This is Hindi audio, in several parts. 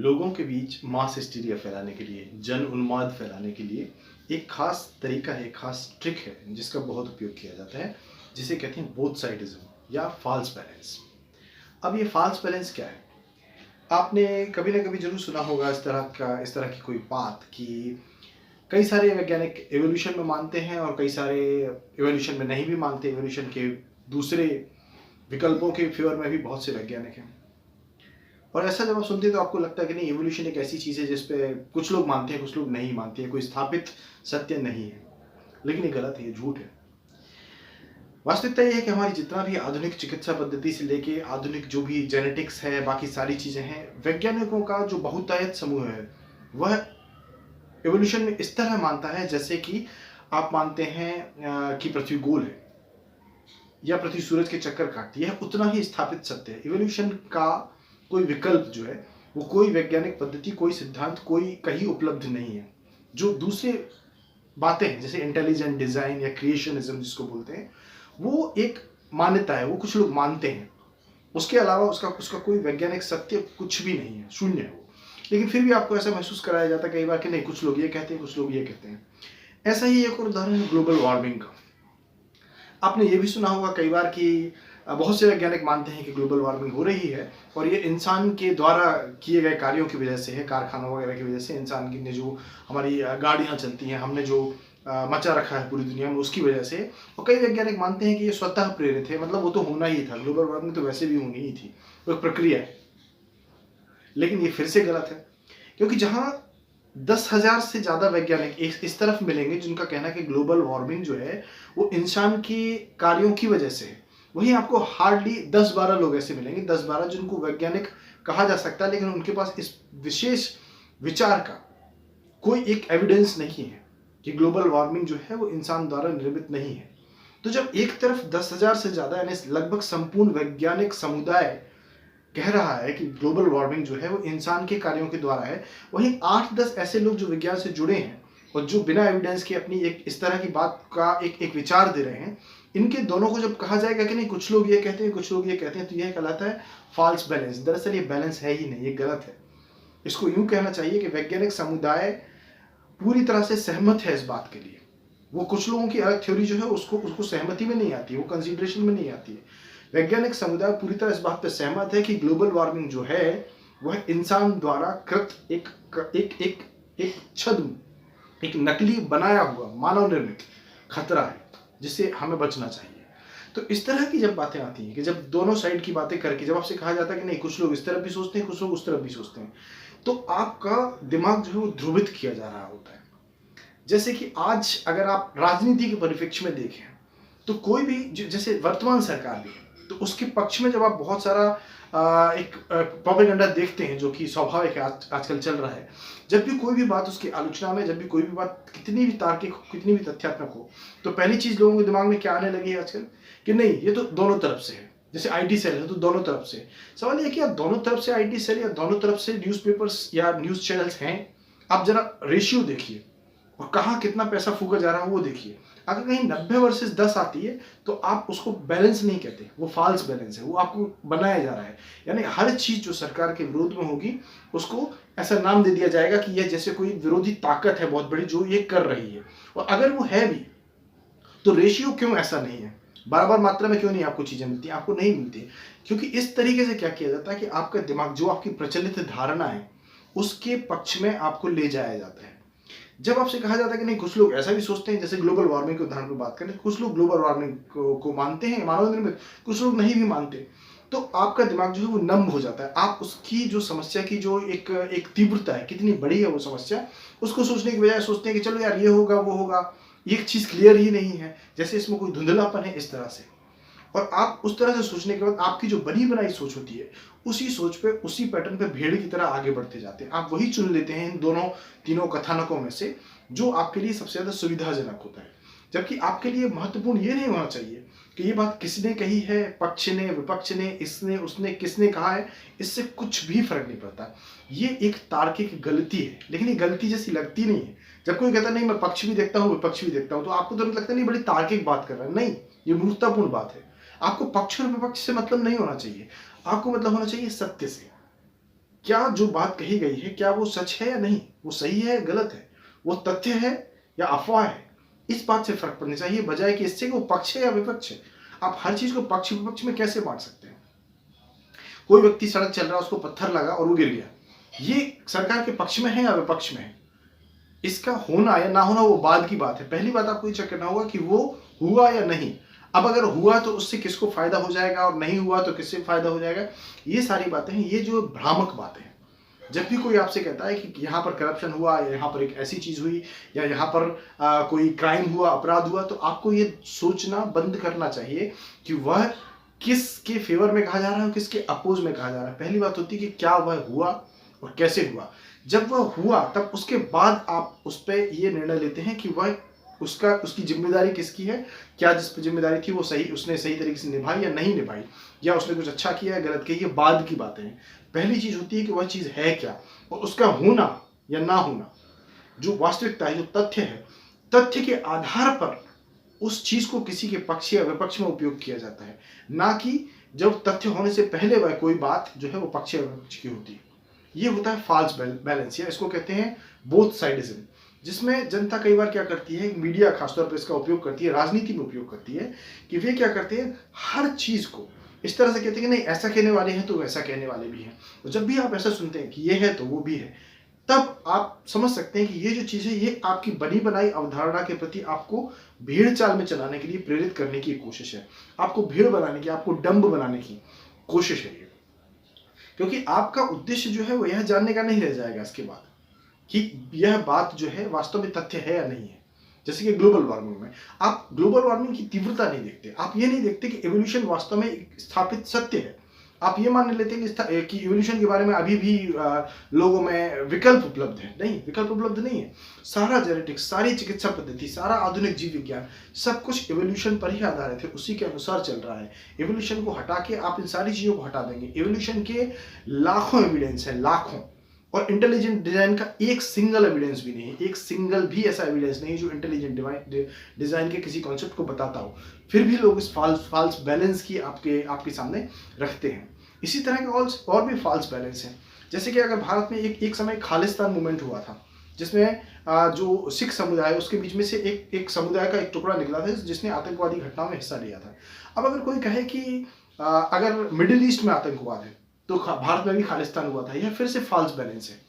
लोगों के बीच मास हिस्टीरिया फैलाने के लिए, जन उन्माद फैलाने के लिए एक खास तरीका है, एक खास ट्रिक है जिसका बहुत उपयोग किया जाता है, जिसे कहते हैं बोथ साइडिज्म या फॉल्स बैलेंस। अब ये फॉल्स बैलेंस क्या है? आपने कभी ना कभी जरूर सुना होगा इस तरह की कोई बात कि कई सारे वैज्ञानिक एवोल्यूशन में मानते हैं और कई सारे एवोल्यूशन में नहीं भी मानते। एवोल्यूशन के दूसरे विकल्पों के फेवर में भी बहुत से वैज्ञानिक हैं। और ऐसा जब आप सुनते हैं तो आपको लगता है कि नहीं, एवोल्यूशन एक ऐसी चीज़ है जिस पे कुछ लोग मानते हैं, कुछ लोग नहीं मानते हैं, कोई स्थापित सत्य नहीं है। लेकिन ये गलत है, ये झूठ है। वास्तविकता ये है कि हमारी जितना भी आधुनिक चिकित्सा पद्धति से लेके आधुनिक जो भी जेनेटिक्स है, बाकी सारी चीज़ें हैं, वैज्ञानिकों का जो बहुतायत समूह है वह एवोल्यूशन में इस तरह मानता है जैसे कि आप मानते हैं कि पृथ्वी गोल है या पृथ्वी सूरज के चक्कर काटती है, उतना ही स्थापित सत्य है। इवोल्यूशन का कोई विकल्प जो है वो कोई वैज्ञानिक पद्धति, कोई सिद्धांत, कोई कहीं उपलब्ध नहीं है। जो दूसरे बातें हैं जैसे इंटेलिजेंट डिजाइन या क्रिएशनिज्म जिसको बोलते हैं, वो एक मान्यता है, वो कुछ लोग मानते हैं। उसके अलावा उसका कोई वैज्ञानिक सत्य कुछ भी नहीं है, शून्य है वो। लेकिन फिर भी आपको ऐसा महसूस कराया जाता है कई बार कि नहीं, कुछ लोग ये कहते हैं, कुछ लोग ये कहते हैं। ऐसा ही एक और उदाहरण है ग्लोबल वार्मिंग का। आपने ये भी सुना होगा कई बार कि बहुत से वैज्ञानिक मानते हैं कि ग्लोबल वार्मिंग हो रही है और ये इंसान के द्वारा किए गए कार्यों की वजह से है, कारखानों वगैरह की वजह से। इंसान की ने जो हमारी गाड़ियां चलती हैं, हमने जो मचा रखा है पूरी दुनिया में, उसकी वजह से। और कई वैज्ञानिक मानते हैं कि ये स्वतः प्रेरित है, मतलब वो तो होना ही था, ग्लोबल वार्मिंग तो वैसे भी होनी ही थी, वो एक प्रक्रिया है। लेकिन ये फिर से गलत है, क्योंकि जहां 10,000 से ज़्यादा वैज्ञानिक इस तरफ मिलेंगे जिनका कहना है कि ग्लोबल वार्मिंग जो है वो इंसान के कार्यों की वजह से है, वहीं आपको हार्डली 10-12 लोग ऐसे मिलेंगे, 10-12 जिनको वैज्ञानिक कहा जा सकता है, लेकिन उनके पास इस विशेष विचार का कोई एक एविडेंस नहीं है कि ग्लोबल वार्मिंग जो है वो इंसान द्वारा निर्मित नहीं है। तो जब एक तरफ 10,000 से ज़्यादा यानी लगभग संपूर्ण वैज्ञानिक समुदाय कह रहा है कि ग्लोबल वार्मिंग जो है वो इंसान के कार्यों के द्वारा है, वहीं 8-10 ऐसे लोग जो विज्ञान से जुड़े हैं और जो बिना एविडेंस के अपनी एक इस तरह की बात का एक विचार दे रहे हैं, इनके दोनों को जब कहा जाएगा कि नहीं, कुछ लोग ये कहते हैं, कुछ लोग ये कहते हैं, तो यह कहलाता है फॉल्स बैलेंस। दरअसल ये बैलेंस है ही नहीं, ये गलत है। इसको यूं कहना चाहिए कि वैज्ञानिक समुदाय पूरी तरह से सहमत है इस बात के लिए। वो कुछ लोगों की अलग थ्योरी जो है उसको सहमति में नहीं आती है, वो कंसिडरेशन में नहीं आती है। वैज्ञानिक समुदाय पूरी तरह इस बात पर सहमत है कि ग्लोबल वार्मिंग जो है वह इंसान द्वारा कृत एक छद्म, एक नकली बनाया हुआ मानव निर्मित खतरा है जिससे हमें बचना चाहिए। तो इस तरह की जब बातें आती हैं कि जब दोनों साइड की बातें करके जब आपसे कहा जाता है कि नहीं, कुछ लोग इस तरफ भी सोचते हैं, कुछ लोग उस तरफ भी सोचते हैं, तो आपका दिमाग जो है वो ध्रुवित किया जा रहा होता है। जैसे कि आज अगर आप राजनीति के परिप्रेक्ष्य में देखें तो कोई भी जैसे वर्तमान सरकार भी है, तो उसके पक्ष में जब आप बहुत सारा एक प्रोपेगेंडा देखते हैं जो कि स्वाभाविक है, आजकल चल रहा है। जब भी कोई भी बात उसकी आलोचना में, जब भी कोई भी बात कितनी भी तार्किक हो, कितनी भी तथ्यात्मक हो, तो पहली चीज लोगों के दिमाग में क्या आने लगी है आजकल कि नहीं, ये तो दोनों तरफ से है। जैसे आईटी सेल है तो दोनों तरफ से। सवाल यह कि आप दोनों तरफ से आईटी सेल या दोनों तरफ से न्यूज़पेपर्स या न्यूज चैनल्स हैं, आप जरा रेशियो देखिए और कहाँ कितना पैसा फूका जा रहा है वो देखिए। अगर कहीं 90 वर्सेस 10 आती है तो आप उसको बैलेंस नहीं कहते, वो फॉल्स बैलेंस है, वो आपको बनाया जा रहा है। यानी हर चीज जो सरकार के विरोध में होगी उसको ऐसा नाम दे दिया जाएगा कि यह जैसे कोई विरोधी ताकत है बहुत बड़ी जो ये कर रही है। और अगर वो है भी तो रेशियो क्यों ऐसा नहीं है, बराबर मात्रा में क्यों नहीं आपको चीजें मिलती, आपको नहीं मिलती? क्योंकि इस तरीके से क्या किया जाता है कि आपका दिमाग जो आपकी प्रचलित धारणा है उसके पक्ष में आपको ले जाया जाता है। जब आपसे कहा जाता है कि नहीं, कुछ लोग ऐसा भी सोचते हैं, जैसे ग्लोबल वार्मिंग के उदाहरण पर बात करें, कुछ लोग ग्लोबल वार्मिंग को मानते हैं मानव निर्मित, कुछ लोग नहीं भी मानते, तो आपका दिमाग जो है वो नम हो जाता है। आप उसकी जो समस्या की जो एक तीव्रता है, कितनी बड़ी है वो समस्या, उसको सोचने की बजाय सोचते हैं कि चलो यार ये होगा वो होगा, ये चीज क्लियर ही नहीं है, जैसे इसमें कोई धुंधलापन है, इस तरह से। और आप उस तरह से सोचने के बाद आपकी जो बनी बनाई सोच होती है, उसी सोच पे, उसी पैटर्न पे भेड़ की तरह आगे बढ़ते जाते हैं। आप वही चुन लेते हैं इन दोनों तीनों कथानकों में से जो आपके लिए सबसे ज्यादा सुविधाजनक होता है। जबकि आपके लिए महत्वपूर्ण ये नहीं होना चाहिए कि ये बात किसने कही है, पक्ष ने, विपक्ष ने, इसने, उसने, किसने कहा है, इससे कुछ भी फर्क नहीं पड़ता। ये एक तार्किक गलती है, लेकिन ये गलती जैसी लगती नहीं है। जब कोई कहता नहीं मैं पक्ष भी देखता हूँ, विपक्ष भी देखता हूँ, तो आपको तुरंत लगता नहीं बड़ी तार्किक बात कर रहा है। नहीं, ये मूर्खतापूर्ण बात है। आपको पक्ष और विपक्ष से मतलब नहीं होना चाहिए, आपको मतलब होना चाहिए सत्य से। क्या जो बात कही गई है क्या वो सच है या नहीं, वो सही है या गलत है, वो तथ्य है या अफवाह है, इस बात से फर्क पड़ना चाहिए, बजाय कि इससे कि वो पक्ष है या विपक्ष है। आप हर चीज को पक्ष विपक्ष में कैसे बांट सकते हैं? कोई व्यक्ति सड़क चल रहा है, उसको पत्थर लगा और वो गिर गया, ये सरकार के पक्ष में है या विपक्ष में है? इसका होना या ना होना वो बाद की बात है। पहली बात आपको ये चेक करना होगा कि वो हुआ या नहीं। अब अगर हुआ तो उससे किसको फायदा हो जाएगा और नहीं हुआ तो किससे फायदा हो जाएगा, ये सारी बातें हैं, ये जो भ्रामक बातें हैं। जब भी कोई आपसे कहता है कि यहाँ पर करप्शन हुआ या यहाँ पर एक ऐसी चीज हुई या यहाँ पर कोई क्राइम हुआ, अपराध हुआ, तो आपको ये सोचना बंद करना चाहिए कि वह किसके फेवर में कहा जा रहा है और किसके अपोज में कहा जा रहा है। पहली बात होती है कि क्या वह हुआ और कैसे हुआ। जब वह हुआ तब उसके बाद आप उस पर ये निर्णय लेते हैं कि वह उसकी जिम्मेदारी किसकी है, क्या जिस पर जिम्मेदारी थी वो उसने सही तरीके से निभाई या नहीं निभाई, या उसने कुछ अच्छा किया या गलत किया, ये बाद की बातें हैं। पहली चीज होती है कि वह चीज है क्या और उसका होना या ना होना, जो वास्तविकता है, जो तथ्य है, तथ्य के आधार पर उस चीज को किसी के पक्ष या विपक्ष में उपयोग किया जाता है, ना कि जब तथ्य होने से पहले वह कोई बात जो है वो पक्ष या विपक्ष की होती है। ये होता है फॉल्स बैलेंस, या इसको कहते हैं बोथ साइडिज्म, जिसमें जनता कई बार क्या करती है, मीडिया खासतौर पर इसका उपयोग करती है, राजनीति में उपयोग करती है, कि वे क्या करते हैं, हर चीज को इस तरह से कहते हैं कि नहीं ऐसा कहने वाले हैं तो वैसा कहने वाले भी हैं। तो जब भी आप ऐसा सुनते हैं कि ये है तो वो भी है, तब आप समझ सकते हैं कि ये जो चीज है ये आपकी बनी बनाई अवधारणा के प्रति आपको भेड़ चाल में चलाने के लिए प्रेरित करने की कोशिश है, आपको भीड़ बनाने की, आपको डंब बनाने की कोशिश है ये। क्योंकि आपका उद्देश्य जो है वो यह जानने का नहीं रह जाएगा इसके बाद कि यह बात जो है वास्तव में तथ्य है या नहीं है। जैसे कि ग्लोबल वार्मिंग में आप ग्लोबल वार्मिंग की तीव्रता नहीं देखते, आप ये नहीं देखते कि एवोल्यूशन वास्तव में एक स्थापित सत्य है। आप ये मान लेते हैं कि इवोल्यूशन के बारे में अभी भी लोगों में विकल्प उपलब्ध है। नहीं, विकल्प उपलब्ध नहीं है। सारा जेनेटिक्स, सारी चिकित्सा पद्धति, सारा आधुनिक जीव विज्ञान, सब कुछ इवोल्यूशन पर ही आधारित है, उसी के अनुसार चल रहा है। इवोल्यूशन को हटा के आप इन सारी चीजों को हटा देंगे, इवोल्यूशन के लाखों एविडेंस है, लाखों, और इंटेलिजेंट डिजाइन का एक सिंगल एविडेंस भी नहीं है, एक सिंगल भी ऐसा एविडेंस नहीं जो इंटेलिजेंट डिजाइन के किसी कॉन्सेप्ट को बताता हो। फिर भी लोग इस फॉल्स बैलेंस की आपके सामने रखते हैं। इसी तरह के और भी फॉल्स बैलेंस हैं। जैसे कि अगर भारत में एक समय खालिस्तान मूवमेंट हुआ था, जिसमें जो सिख समुदाय उसके बीच में से एक समुदाय का एक टुकड़ा निकला था जिसने आतंकवादी घटनाओं में हिस्सा लिया था। अब अगर कोई कहे कि अगर मिडिल ईस्ट में आतंकवाद है तो भारत में भी खालिस्तान हुआ था, यह फिर से फॉल्स बैलेंस है।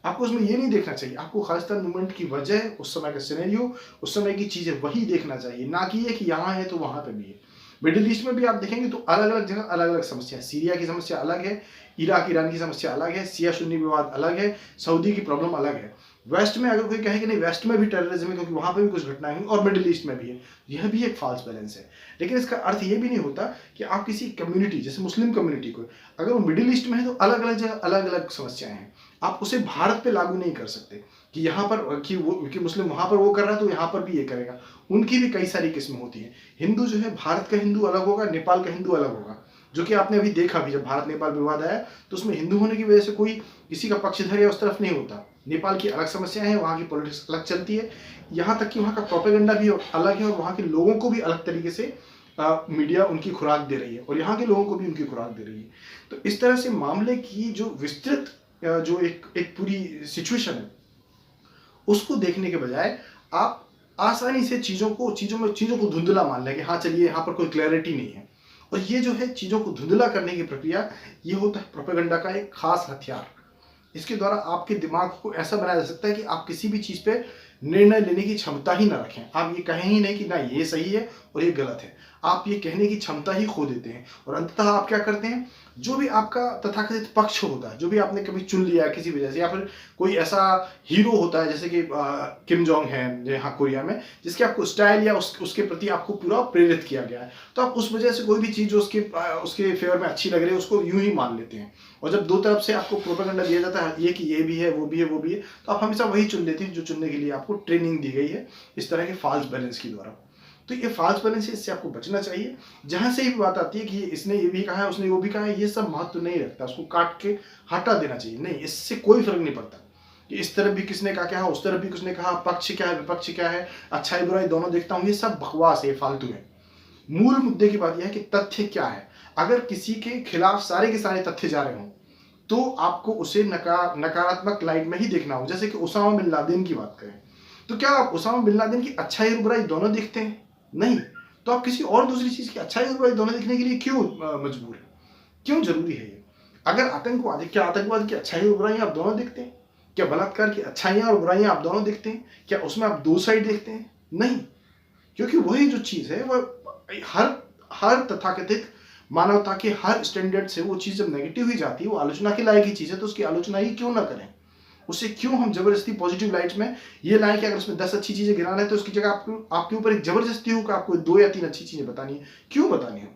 आपको उसमें ये नहीं देखना चाहिए, आपको खालिस्तान मूवमेंट की वजह, उस समय का सिनेरियो, उस समय की चीजें वही देखना चाहिए, ना कि ये कि यहाँ है तो वहां पे भी है। मिडिल ईस्ट में भी आप देखेंगे तो अलग अलग जगह अलग अलग समस्या है। सीरिया की समस्या अलग है, इराक ईरान की समस्या अलग है, शिया सुन्नी विवाद अलग है, सऊदी की प्रॉब्लम अलग है। वेस्ट में अगर कोई कहे कि नहीं वेस्ट में भी टेररिज्म है क्योंकि वहां पे भी कुछ घटनाएं हुई, और मिडिल ईस्ट में भी है, यह भी एक फॉल्स बैलेंस है। लेकिन इसका अर्थ ये भी नहीं होता कि आप किसी कम्युनिटी, जैसे मुस्लिम कम्युनिटी को, अगर वो मिडिल ईस्ट में है तो अलग अलग जगह अलग अलग समस्याएं हैं, आप उसे भारत पे लागू नहीं कर सकते कि यहाँ पर कि मुस्लिम वहां पर वो कर रहा है तो यहाँ पर भी ये करेगा। उनकी भी कई सारी किस्में होती हैं। हिंदू जो है, भारत का हिंदू अलग होगा, नेपाल का हिंदू अलग होगा, जो कि आपने अभी देखा भी, जब भारत नेपाल विवाद आया तो उसमें हिंदू होने की वजह से कोई किसी का पक्षधर या उस तरफ नहीं होता। नेपाल की अलग समस्याएं हैं, वहाँ की पॉलिटिक्स अलग चलती है, यहाँ तक कि वहाँ का प्रोपेगेंडा भी अलग है और वहाँ के लोगों को भी अलग तरीके से मीडिया उनकी खुराक दे रही है और यहाँ के लोगों को भी उनकी खुराक दे रही है। तो इस तरह से मामले की जो विस्तृत जो एक पूरी सिचुएशन है उसको देखने के बजाय आप आसानी से चीजों को धुंधला मान लें कि हाँ चलिए यहाँ पर कोई क्लैरिटी नहीं है। और ये जो है चीजों को धुंधला करने की प्रक्रिया, ये होता है प्रोपेगेंडा का एक खास हथियार। इसके द्वारा आपके दिमाग को ऐसा बनाया जा सकता है कि आप किसी भी चीज पे निर्णय लेने की क्षमता ही ना रखें। आप ये कहें ही नहीं कि ना ये सही है और ये गलत है, आप ये कहने की क्षमता ही खो देते हैं। और अंततः आप क्या करते हैं, जो भी आपका तथाकथित पक्ष होता है, जो भी आपने कभी चुन लिया है किसी वजह से, या फिर कोई ऐसा हीरो होता है जैसे कि किम जोंग है यहाँ कोरिया में, जिसके आपको स्टाइल या उसके प्रति आपको पूरा प्रेरित किया गया है, तो आप उस वजह से कोई भी चीज़ जो उसके फेवर में अच्छी लग रही है उसको यूं ही मान लेते हैं। और जब दो तरफ से आपको प्रोपेगेंडा दिया जाता है ये कि ये भी है वो भी है वो भी है, तो आप हमेशा वही चुन लेते हैं जो चुनने के लिए आपको ट्रेनिंग दी गई है इस तरह के फॉल्स बैलेंस के द्वारा। तो ये फॉल्स बैलेंस है, इससे आपको बचना चाहिए। जहां से भी बात आती है कि इसने ये भी कहा है उसने वो भी कहा है, ये सब महत्व नहीं रखता, उसको काट के हटा देना चाहिए। नहीं, इससे कोई फर्क नहीं पड़ता कि इस तरफ भी किसने कहा क्या है, उस तरफ भी किसने कहा, पक्ष क्या है विपक्ष क्या है, अच्छाई बुराई दोनों देखता हूँ, ये सब बकवास है, फालतू है। मूल मुद्दे की बात यह है कि तथ्य क्या है। अगर किसी के खिलाफ सारे के सारे तथ्य जा रहे हों तो आपको उसे नकारात्मक लाइट में ही देखना हो। जैसे कि उसामा बिन लादेन की बात करें, तो क्या आप उसामा बिन लादेन की अच्छाई और बुराई दोनों देखते हैं? नहीं। तो आप किसी और दूसरी चीज की अच्छाई और बुराई दोनों देखने के लिए क्यों मजबूर हैं? क्यों जरूरी है ये? अगर आतंकवाद, क्या आतंकवाद की अच्छाई और बुराई आप दोनों देखते हैं? क्या बलात्कार की अच्छाइयां और बुराइयां आप दोनों देखते हैं? क्या उसमें आप दो साइड देखते हैं? नहीं। क्योंकि वही जो चीज है वह हर हर तथाकथित मानवता के हर स्टैंडर्ड से वो चीज जब नेगेटिव ही जाती है, वो आलोचना के लायक ही चीज है, तो उसकी आलोचना ही क्यों ना करें? उसे क्यों हम जबरदस्ती पॉजिटिव लाइट्स में ये लाएं कि अगर उसमें 10 अच्छी चीजें गिराना है तो उसकी जगह आपके ऊपर एक जबरदस्ती हो कि आपको 2 या 3 अच्छी चीजें बतानी है। क्यों बतानी हो?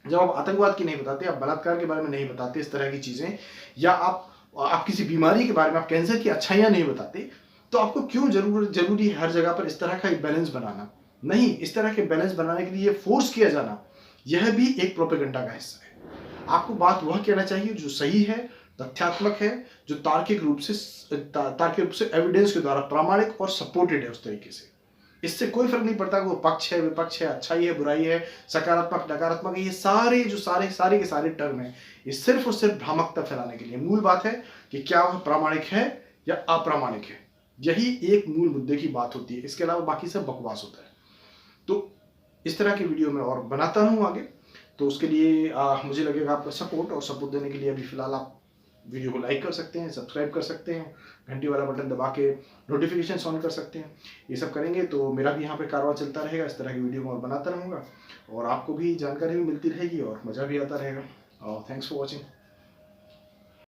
जब आप आतंकवाद की नहीं बताते, आप बलात्कार के बारे में नहीं बताते, इस तरह की चीजें, या आप किसी बीमारी के बारे में, आप कैंसर की अच्छाइयां नहीं बताते, तो आपको क्यों जरूरी है हर जगह पर इस तरह का एक बैलेंस बनाना? नहीं, इस तरह के बैलेंस बनाने के लिए फोर्स किया जाना, यह भी एक प्रोपेगेंडा का हिस्सा है। आपको बात वह कहना चाहिए जो सही है, तथ्यात्मक है, जो तार्किक रूप से एविडेंस के द्वारा प्रामाणिक और सपोर्टेड है उस तरीके से। इससे कोई फर्क नहीं पड़ता कि वो पक्ष है, विपक्ष है, अच्छाई है, बुराई है, सकारात्मक, नकारात्मक है, ये सारे के सारे टर्म है, ये सिर्फ और सिर्फ भ्रामकता फैलाने के लिए। मूल बात है कि क्या वह प्रामाणिक है या अप्रामाणिक है, यही एक मूल मुद्दे की बात होती है। इसके अलावा बाकी सब बकवास होता है। तो इस तरह की वीडियो मैं और बनाता रहूँ आगे, तो उसके लिए मुझे लगेगा आपका सपोर्ट, और सपोर्ट देने के लिए अभी फिलहाल आप वीडियो को लाइक कर सकते हैं, सब्सक्राइब कर सकते हैं, घंटी वाला बटन दबा के नोटिफिकेशन ऑन कर सकते हैं। ये सब करेंगे तो मेरा भी यहाँ पे कारवां चलता रहेगा, इस तरह की वीडियो मैं और बनाता रहूँगा, और आपको भी जानकारी भी मिलती रहेगी और मज़ा भी आता रहेगा। और थैंक्स फॉर वॉचिंग।